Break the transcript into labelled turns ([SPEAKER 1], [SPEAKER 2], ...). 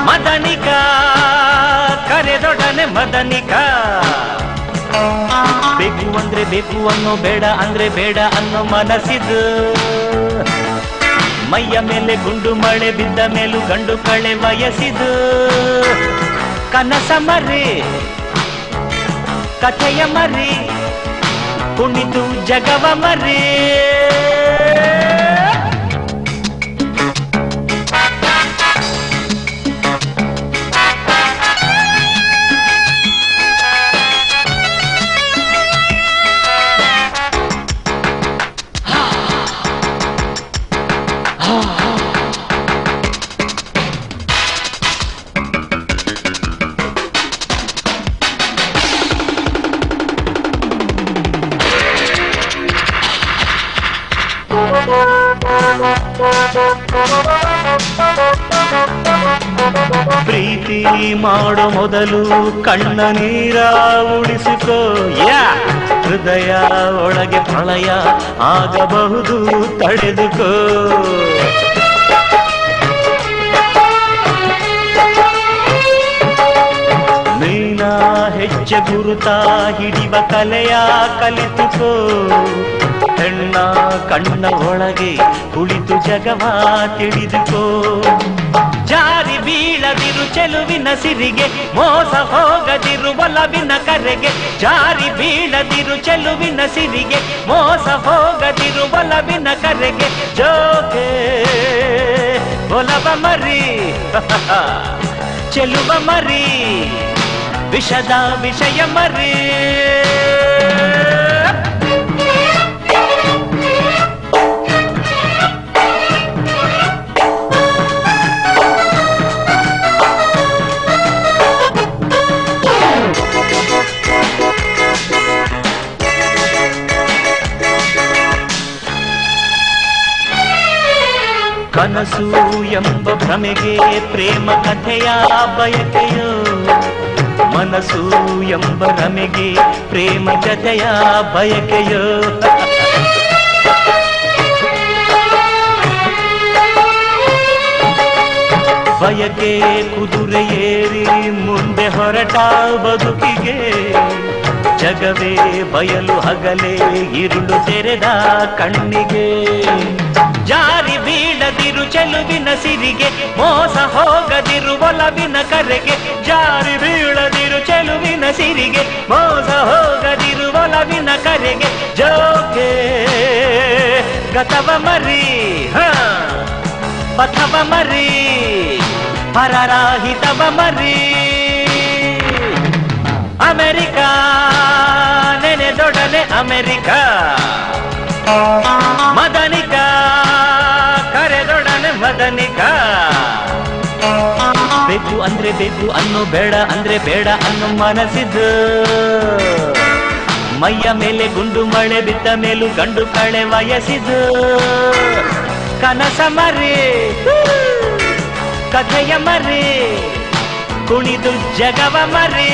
[SPEAKER 1] ಮದನಿಕ ಕರೆದೊಡನೆ ಮದನಿಕ. ಬೇಕು ಅಂದ್ರೆ ಬೇಕು ಅನ್ನೋ, ಬೇಡ ಅಂದ್ರೆ ಬೇಡ ಅನ್ನೋ ಮನಸ್ಸಿದು. ಮೈಯ ಮೇಲೆ ಗುಂಡು ಮಳೆ ಬಿದ್ದ ಮೇಲೂ ಗಂಡು ಕಳೆ ವಯಸ್ಸಿದು. ಕನಸ ಮರಿ ಕಥೆಯ ಮರಿ, ಕುಣಿದು ಜಗವ ಮರಿ. ಪ್ರೀತಿ ಮಾಡೋ ಮೊದಲು ಕಣ್ಣ ನೀರ ಉಳಿಸಿಕೋ. ಹೃದಯ ಒಳಗೆ ಪ್ರಳಯ ಆಗಬಹುದು, ತಡೆದುಕೋ. ನೀನ ಹೆಜ್ಜೆ ಗುರುತ ಹಿಡಿವ ಕಲೆಯ ಕಲಿತುಕೋ. ಹೆಣ್ಣ ಕಣ್ಣ ಒಳಗೆ ಕುಳಿತು ಜಗವ ತಿಳಿದುಕೋ. ಜಾರಿ ಬೀಳದಿರು ಚೆಲುವಿನ ಸಿರಿಗೆ, ಮೋಸ ಹೋಗದಿರು ಒಲವಿನ ಕರೆಗೆ. ಜಾರಿ ಬೀಳದಿರು ಚೆಲುವಿನ ಸಿರಿಗೆ, ಮೋಸ ಹೋಗದಿರು ಒಲವಿನ ಕರೆಗೆ. ಜೋಕೆ ಒಲವ ಮರಿ ಚೆಲುವ ಮರಿ, ವಿಷದ ವಿಷಯ ಮರಿ. ಕನಸು ಎಂಬ ಭ್ರಮೆಗೆ ಪ್ರೇಮ ಕಥೆಯ ಬಯಕೆಯೋ. ಮನಸ್ಸು ಎಂಬ ರಮೆಗೆ ಪ್ರೇಮ ಜತೆಯ ಬಯಕೆಯೋ. ಬಯಕೆ ಕುದುರೆ ಏರಿ ಮುಂದೆ ಹೊರಟ ಬದುಕಿಗೆ. ಜಗವೇ ಬಯಲು ಹಗಲೇ ಇರುಳು ತೆರೆದ ಕಣ್ಣಿಗೆ. ಜಾರಿ ಬೀಳದಿರು ಚೆಲುವಿನ ಸಿರಿಗೆ, ಮೋಸ ಹೋಗದಿರು ಒಲವಿನ ಕರೆಗೆ. ಜಾರಿ ಬೀಳದಿರು ಚೆಲುವಿನ ಸಿರಿಗೆ, ಮೋಸ ಹೋಗದಿರು ಒಲವಿನ ಕರೆಗೆ. ಜೋಕೆ ಗತವ ಮರಿ ಪಥವ ಮರಿ, ಪರರಾಹಿತವ ಮರಿ. ಅಮೆರಿಕಾ ನೆನೆದೊಡನೆ ಅಮೆರಿಕಾ. ಮದನಿಕ ಕರೆದೊಡನೆ ಮದನಿಕ. ಬೇಕು ಅಂದ್ರೆ ಬೇಕು ಅನ್ನೋ, ಬೇಡ ಅಂದ್ರೆ ಬೇಡ ಅನ್ನೋ ಮನಸ್ಸಿದು. ಮೈಯ ಮೇಲೆ ಗುಂಡು ಮಳೆ ಬಿದ್ದ ಮೇಲೂ ಗಂಡು ಕಳೆ ವಯಸ್ಸಿದು. ಕನಸ ಮರಿ ಕಥೆಯ ಮರಿ, ಕುಣಿದು ಜಗವ ಮರಿ.